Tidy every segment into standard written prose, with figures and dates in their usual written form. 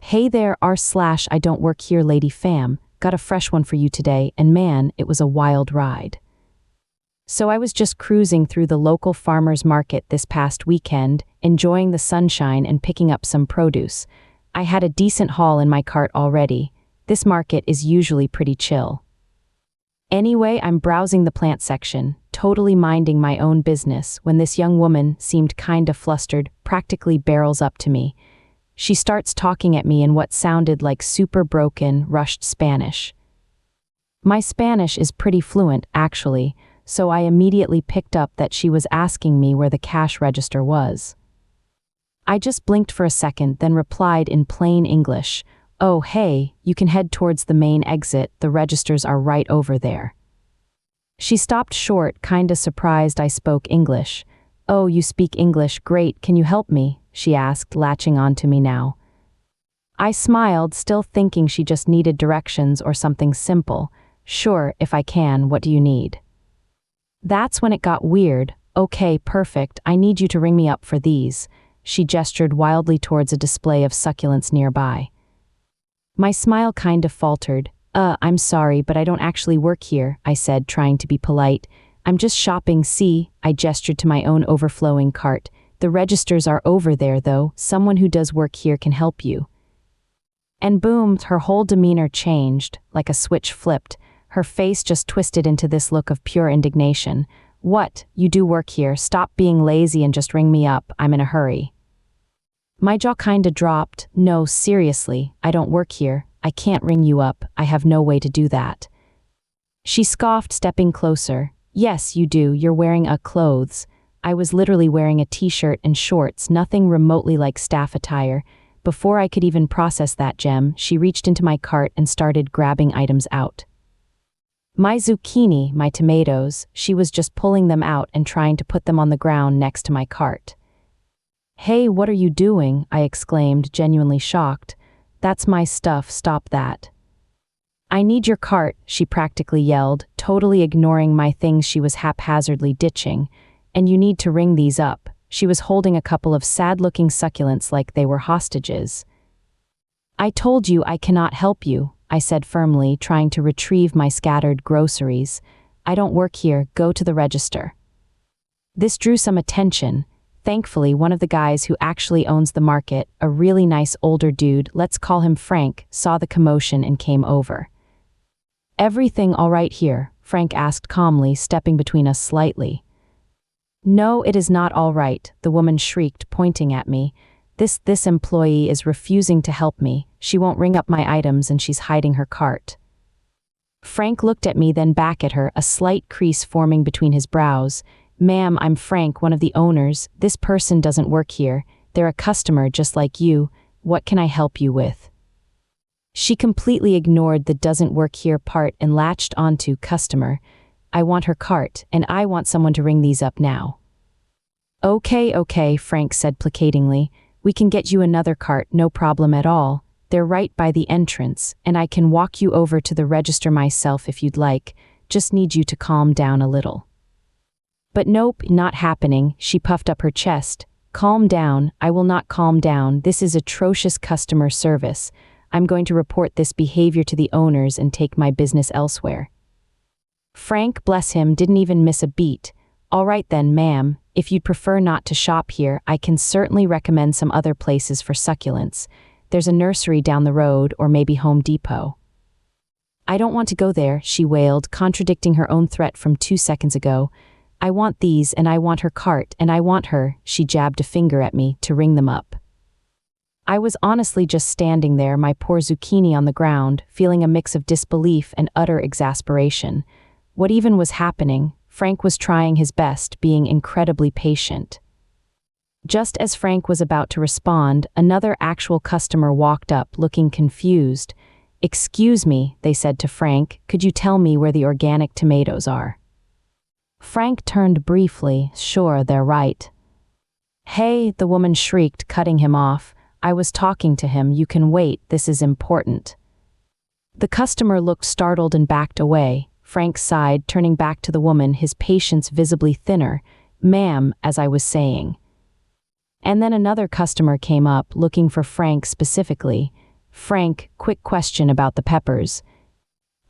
Hey there, r/IDontWorkHereLady fam, got a fresh one for you today, and man, it was a wild ride. So I was just cruising through the local farmers market this past weekend, enjoying the sunshine and picking up some produce. I had a decent haul in my cart already. This market is usually pretty chill. Anyway, I'm browsing the plant section, totally minding my own business, when this young woman seemed kinda flustered, practically barrels up to me. She starts talking at me in what sounded like super broken, rushed Spanish. My Spanish is pretty fluent, actually, so I immediately picked up that she was asking me where the cash register was. I just blinked for a second, then replied in plain English, "Oh, hey, you can head towards the main exit, the registers are right over there." She stopped short, kinda surprised I spoke English. "Oh, you speak English, great, can you help me?" she asked, latching on to me now. I smiled, still thinking she just needed directions or something simple. "Sure, if I can, what do you need?" That's when it got weird. "Okay, perfect, I need you to ring me up for these." She gestured wildly towards a display of succulents nearby. My smile kind of faltered. I'm sorry, but I don't actually work here," I said, trying to be polite. "I'm just shopping, see?" I gestured to my own overflowing cart. "The registers are over there, though. Someone who does work here can help you." And boom, her whole demeanor changed, like a switch flipped. Her face just twisted into this look of pure indignation. "What? You do work here? Stop being lazy and just ring me up. I'm in a hurry." My jaw kinda dropped. "No, seriously, I don't work here. I can't ring you up. I have no way to do that." She scoffed, stepping closer. "Yes, you do. You're wearing clothes." I was literally wearing a t-shirt and shorts, nothing remotely like staff attire. Before I could even process that gem, she reached into my cart and started grabbing items out. My zucchini, my tomatoes, she was just pulling them out and trying to put them on the ground next to my cart. "Hey, what are you doing?" I exclaimed, genuinely shocked. "That's my stuff, stop that." "I need your cart," she practically yelled, totally ignoring my things she was haphazardly ditching. "And you need to ring these up." She was holding a couple of sad-looking succulents like they were hostages. "I told you I cannot help you," I said firmly, trying to retrieve my scattered groceries. "I don't work here, go to the register." This drew some attention. Thankfully, one of the guys who actually owns the market, a really nice older dude, let's call him Frank, saw the commotion and came over. "Everything all right here?" Frank asked calmly, stepping between us slightly. "No, it is not all right," the woman shrieked, pointing at me. This employee is refusing to help me. She won't ring up my items and she's hiding her cart." Frank looked at me, then back at her, a slight crease forming between his brows. "Ma'am, I'm Frank, one of the owners. This person doesn't work here. They're a customer just like you. What can I help you with?" She completely ignored the "doesn't work here" part and latched onto "customer." "I want her cart, and I want someone to ring these up now." Okay, Frank said placatingly. "We can get you another cart, no problem at all. They're right by the entrance, and I can walk you over to the register myself if you'd like. Just need you to calm down a little." But nope, not happening. She puffed up her chest. "Calm down. I will not calm down. This is atrocious customer service. I'm going to report this behavior to the owners and take my business elsewhere." Frank, bless him, didn't even miss a beat. "All right then, ma'am, if you'd prefer not to shop here, I can certainly recommend some other places for succulents. There's a nursery down the road, or maybe Home Depot." "I don't want to go there," she wailed, contradicting her own threat from 2 seconds ago. "I want these, and I want her cart, and I want her," she jabbed a finger at me, "to ring them up." I was honestly just standing there, my poor zucchini on the ground, feeling a mix of disbelief and utter exasperation. What even was happening? Frank was trying his best, being incredibly patient. Just as Frank was about to respond, another actual customer walked up, looking confused. "Excuse me," they said to Frank, "could you tell me where the organic tomatoes are?" Frank turned briefly. "Sure, they're right." "Hey," the woman shrieked, cutting him off. "I was talking to him. You can wait. This is important." The customer looked startled and backed away. Frank sighed, turning back to the woman, his patience visibly thinner. "Ma'am, as I was saying." And then another customer came up, looking for Frank specifically. Frank, quick question about the peppers.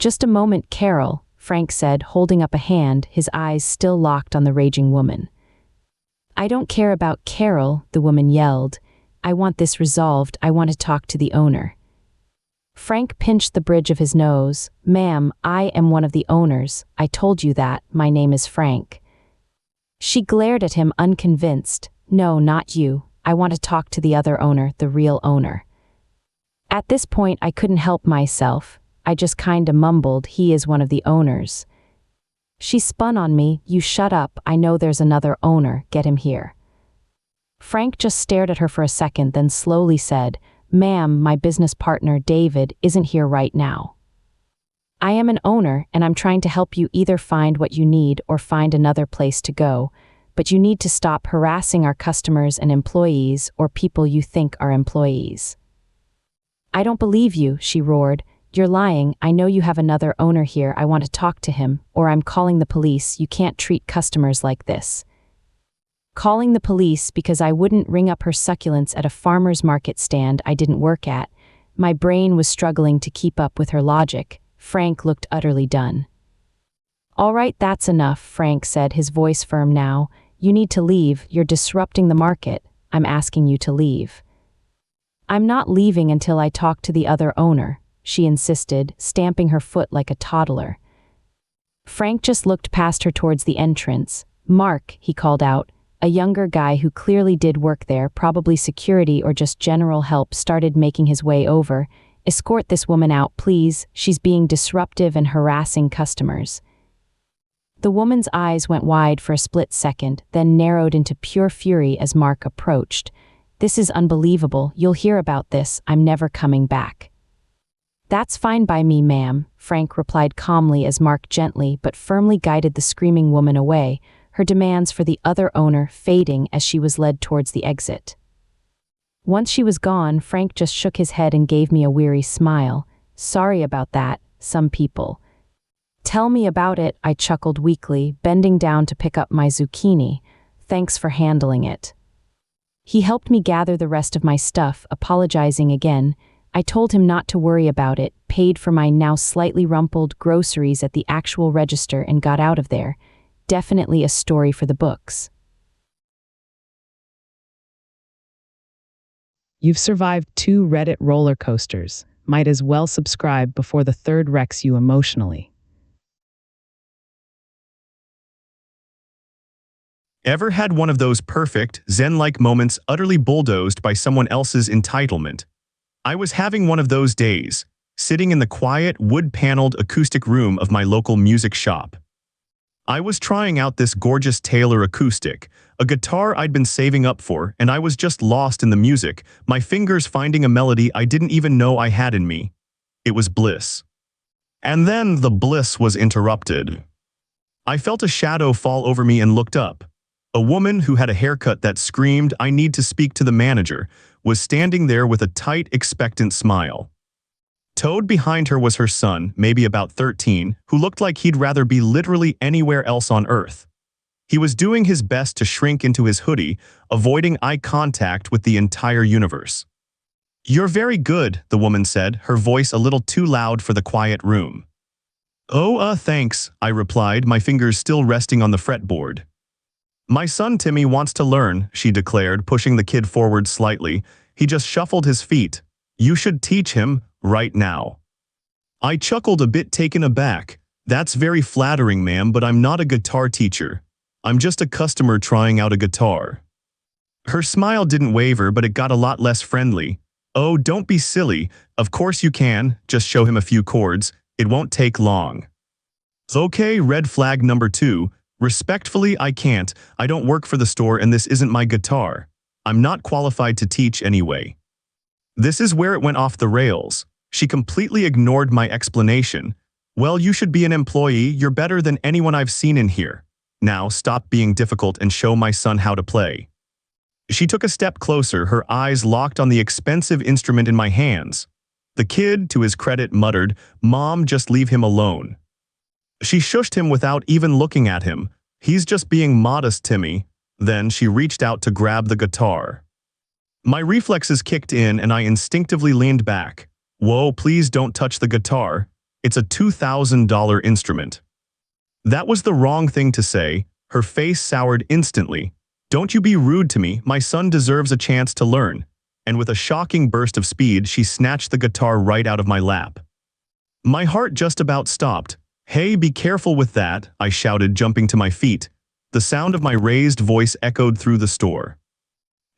Just a moment, Carol, Frank said, holding up a hand, his eyes still locked on the raging woman. I don't care about Carol, the woman yelled. I want this resolved. I want to talk to the owner. Frank pinched the bridge of his nose. Ma'am, I am one of the owners. I told you that. My name is Frank. She glared at him, unconvinced. No, not you. I want to talk to the other owner, the real owner. At this point, I couldn't help myself. I just kinda mumbled, he is one of the owners. She spun on me. You shut up. I know there's another owner. Get him here. Frank just stared at her for a second, then slowly said, Ma'am, my business partner, David, isn't here right now. I am an owner, and I'm trying to help you either find what you need or find another place to go, but you need to stop harassing our customers and employees or people you think are employees. I don't believe you, she roared. You're lying. I know you have another owner here. I want to talk to him, or I'm calling the police. You can't treat customers like this. Calling the police because I wouldn't ring up her succulents at a farmer's market stand I didn't work at. My brain was struggling to keep up with her logic. Frank looked utterly done. All right, that's enough, Frank said, his voice firm now. You need to leave. You're disrupting the market. I'm asking you to leave. I'm not leaving until I talk to the other owner, she insisted, stamping her foot like a toddler. Frank just looked past her towards the entrance. Mark, he called out. A younger guy who clearly did work there, probably security or just general help, started making his way over. Escort this woman out, please. She's being disruptive and harassing customers. The woman's eyes went wide for a split second, then narrowed into pure fury as Mark approached. This is unbelievable. You'll hear about this. I'm never coming back. That's fine by me, ma'am, Frank replied calmly as Mark gently but firmly guided the screaming woman away, her demands for the other owner fading as she was led towards the exit. Once she was gone, Frank just shook his head and gave me a weary smile. Sorry about that, some people. Tell me about it, I chuckled weakly, bending down to pick up my zucchini. Thanks for handling it. He helped me gather the rest of my stuff, apologizing again. I told him not to worry about it, paid for my now slightly rumpled groceries at the actual register, and got out of there. Definitely a story for the books. You've survived 2 Reddit roller coasters. Might as well subscribe before the third wrecks you emotionally. Ever had one of those perfect, zen-like moments utterly bulldozed by someone else's entitlement? I was having one of those days, sitting in the quiet, wood-paneled acoustic room of my local music shop. I was trying out this gorgeous Taylor acoustic, a guitar I'd been saving up for, and I was just lost in the music, my fingers finding a melody I didn't even know I had in me. It was bliss. And then the bliss was interrupted. I felt a shadow fall over me and looked up. A woman who had a haircut that screamed, "I need to speak to the manager," was standing there with a tight, expectant smile. Towed behind her was her son, maybe about 13, who looked like he'd rather be literally anywhere else on earth. He was doing his best to shrink into his hoodie, avoiding eye contact with the entire universe. "You're very good," the woman said, her voice a little too loud for the quiet room. "Oh, thanks," I replied, my fingers still resting on the fretboard. "My son Timmy wants to learn," she declared, pushing the kid forward slightly. "He just shuffled his feet. You should teach him, right now." I chuckled a bit, taken aback. "That's very flattering, ma'am, but I'm not a guitar teacher. I'm just a customer trying out a guitar." Her smile didn't waver, but it got a lot less friendly. "Oh, don't be silly. Of course you can. Just show him a few chords. It won't take long." "Okay, red flag number 2. Respectfully, I can't. I don't work for the store and this isn't my guitar. I'm not qualified to teach anyway." This is where it went off the rails. She completely ignored my explanation. "Well, you should be an employee. You're better than anyone I've seen in here. Now stop being difficult and show my son how to play." She took a step closer, her eyes locked on the expensive instrument in my hands. The kid, to his credit, muttered, "Mom, just leave him alone." She shushed him without even looking at him. "He's just being modest, Timmy." Then she reached out to grab the guitar. My reflexes kicked in and I instinctively leaned back. Whoa, please don't touch the guitar. It's a $2,000 instrument. That was the wrong thing to say. Her face soured instantly. Don't you be rude to me, my son deserves a chance to learn. And with a shocking burst of speed, she snatched the guitar right out of my lap. My heart just about stopped. Hey, be careful with that, I shouted, jumping to my feet. The sound of my raised voice echoed through the store.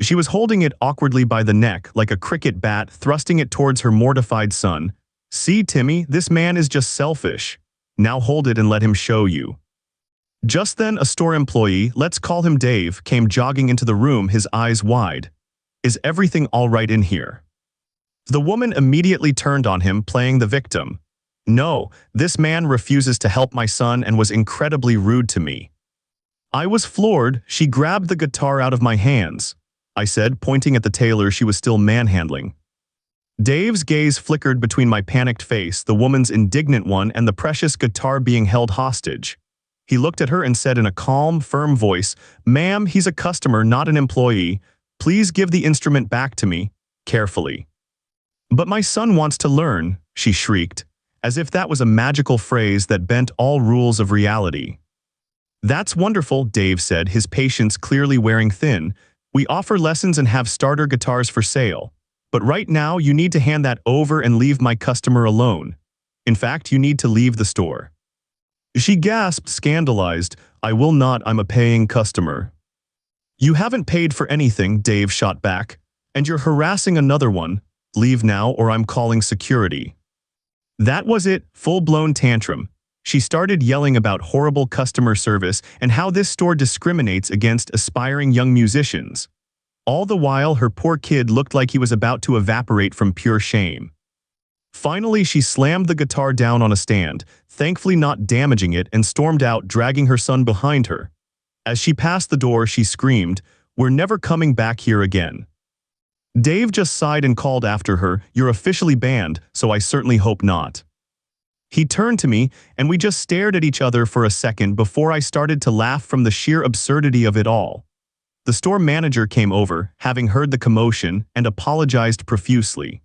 She was holding it awkwardly by the neck, like a cricket bat, thrusting it towards her mortified son. See, Timmy, this man is just selfish. Now hold it and let him show you. Just then, a store employee, let's call him Dave, came jogging into the room, his eyes wide. Is everything all right in here? The woman immediately turned on him, playing the victim. No, this man refuses to help my son and was incredibly rude to me. I was floored. She grabbed the guitar out of my hands, I said, pointing at the tailor she was still manhandling. Dave's gaze flickered between my panicked face, the woman's indignant one, and the precious guitar being held hostage. He looked at her and said in a calm, firm voice, "Ma'am, he's a customer, not an employee. Please give the instrument back to me, carefully." "But my son wants to learn," she shrieked, as if that was a magical phrase that bent all rules of reality. "That's wonderful," Dave said, his patience clearly wearing thin. "We offer lessons and have starter guitars for sale. But right now, you need to hand that over and leave my customer alone. In fact, you need to leave the store." She gasped, scandalized. "I will not, I'm a paying customer." "You haven't paid for anything," Dave shot back. "And you're harassing another one. Leave now or I'm calling security." That was it, full-blown tantrum. She started yelling about horrible customer service and how this store discriminates against aspiring young musicians. All the while, her poor kid looked like he was about to evaporate from pure shame. Finally, she slammed the guitar down on a stand, thankfully not damaging it, and stormed out, dragging her son behind her. As she passed the door, she screamed, "We're never coming back here again." Dave just sighed and called after her, "You're officially banned, so I certainly hope not." He turned to me, and we just stared at each other for a second before I started to laugh from the sheer absurdity of it all. The store manager came over, having heard the commotion, and apologized profusely.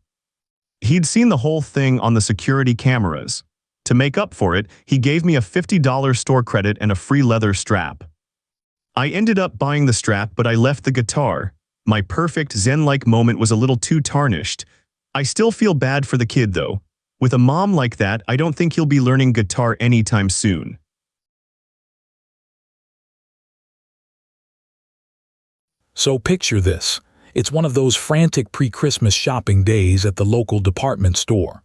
He'd seen the whole thing on the security cameras. To make up for it, he gave me a $50 store credit and a free leather strap. I ended up buying the strap, but I left the guitar. My perfect Zen-like moment was a little too tarnished. I still feel bad for the kid, though. With a mom like that, I don't think he'll be learning guitar anytime soon. So picture this. It's one of those frantic pre-Christmas shopping days at the local department store.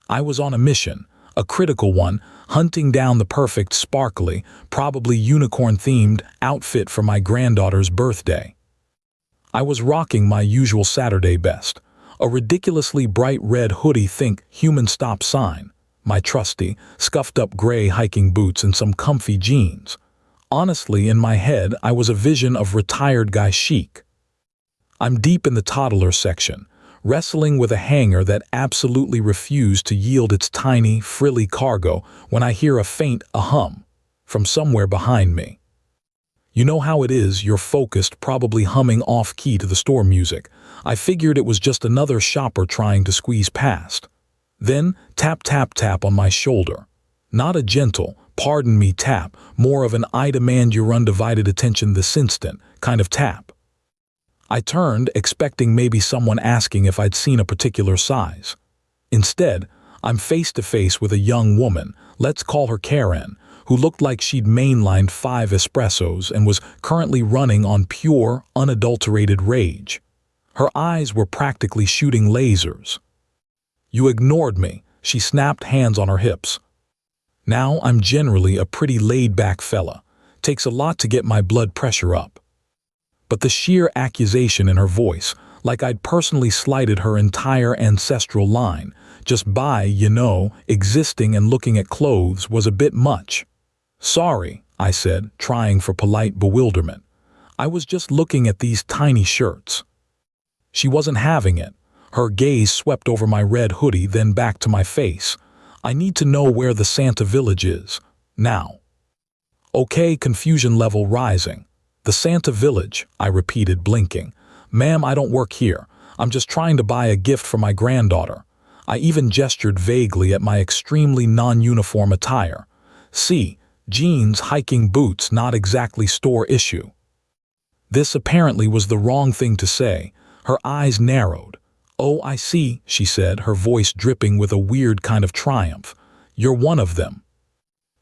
I was on a mission, a critical one, hunting down the perfect, sparkly, probably unicorn-themed outfit for my granddaughter's birthday. I was rocking my usual Saturday best, a ridiculously bright red hoodie, think human stop sign, my trusty, scuffed-up gray hiking boots, and some comfy jeans. Honestly, in my head, I was a vision of retired guy chic. I'm deep in the toddler section, wrestling with a hanger that absolutely refused to yield its tiny, frilly cargo when I hear a faint hum from somewhere behind me. You know how it is, you're focused, probably humming off-key to the store music. I figured it was just another shopper trying to squeeze past. Then, tap, tap, tap on my shoulder. Not a gentle, pardon me tap, more of an I demand your undivided attention this instant kind of tap. I turned, expecting maybe someone asking if I'd seen a particular size. Instead, I'm face to face with a young woman, let's call her Karen, who looked like she'd mainlined 5 espressos and was currently running on pure, unadulterated rage. Her eyes were practically shooting lasers. "You ignored me," she snapped, hands on her hips. Now I'm generally a pretty laid-back fella. Takes a lot to get my blood pressure up. But the sheer accusation in her voice, like I'd personally slighted her entire ancestral line, just by, existing and looking at clothes, was a bit much. "Sorry," I said, trying for polite bewilderment. "I was just looking at these tiny shirts." She wasn't having it. Her gaze swept over my red hoodie, then back to my face. "I need to know where the Santa Village is. Now." Okay, confusion level rising. "The Santa Village," I repeated, blinking. "Ma'am, I don't work here. I'm just trying to buy a gift for my granddaughter. I even gestured vaguely at my extremely non-uniform attire. See, jeans, hiking boots, not exactly store issue. This apparently was the wrong thing to say. Her eyes narrowed. "Oh, I see," she said, her voice dripping with a weird kind of triumph. "You're one of them."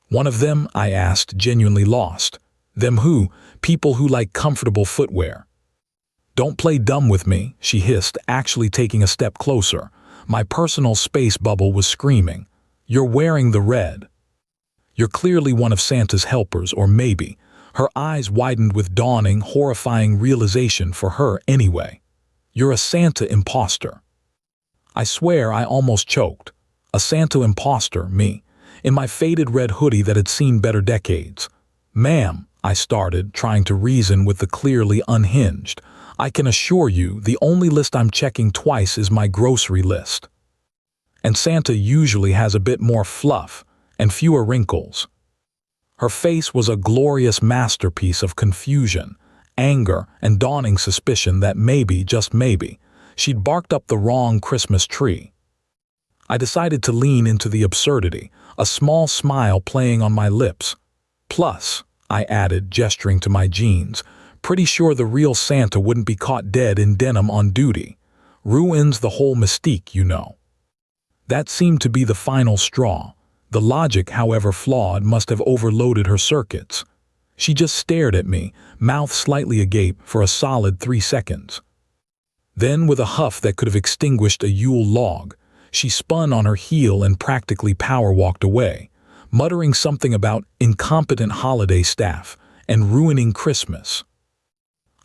"One of them?" I asked, genuinely lost. "Them who? People who like comfortable footwear." "Don't play dumb with me," she hissed, actually taking a step closer. My personal space bubble was screaming. "You're wearing the red. You're clearly one of Santa's helpers, or maybe." Her eyes widened with dawning, horrifying realization for her anyway. "You're a Santa imposter." I swear I almost choked. A Santa imposter, me, in my faded red hoodie that had seen better decades. "Ma'am," I started, trying to reason with the clearly unhinged. "I can assure you the only list I'm checking twice is my grocery list. And Santa usually has a bit more fluff and fewer wrinkles." Her face was a glorious masterpiece of confusion, anger, and dawning suspicion that maybe, just maybe, she'd barked up the wrong Christmas tree. I decided to lean into the absurdity, a small smile playing on my lips. "Plus," I added, gesturing to my jeans, "pretty sure the real Santa wouldn't be caught dead in denim on duty. Ruins the whole mystique, you know." That seemed to be the final straw. The logic, however flawed, must have overloaded her circuits. She just stared at me, mouth slightly agape, for a solid 3 seconds. Then, with a huff that could have extinguished a Yule log, she spun on her heel and practically power-walked away, muttering something about incompetent holiday staff and ruining Christmas.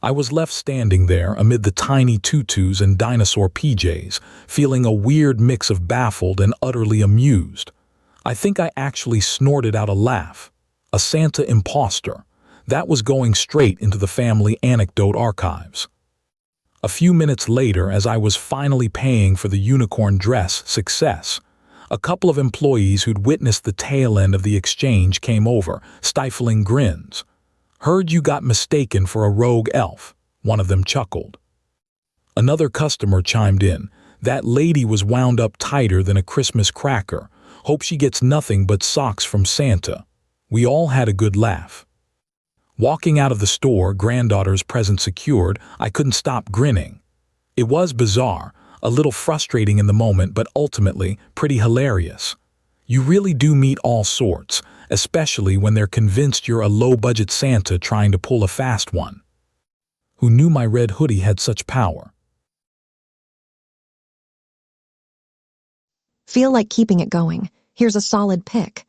I was left standing there amid the tiny tutus and dinosaur PJs, feeling a weird mix of baffled and utterly amused. I think I actually snorted out a laugh. A Santa imposter. That was going straight into the family anecdote archives. A few minutes later, as I was finally paying for the unicorn dress success, a couple of employees who'd witnessed the tail end of the exchange came over, stifling grins. "Heard you got mistaken for a rogue elf," one of them chuckled. Another customer chimed in. "That lady was wound up tighter than a Christmas cracker. Hope she gets nothing but socks from Santa." We all had a good laugh. Walking out of the store, granddaughter's present secured, I couldn't stop grinning. It was bizarre, a little frustrating in the moment, but ultimately pretty hilarious. You really do meet all sorts, especially when they're convinced you're a low-budget Santa trying to pull a fast one. Who knew my red hoodie had such power? Feel like keeping it going? Here's a solid pick.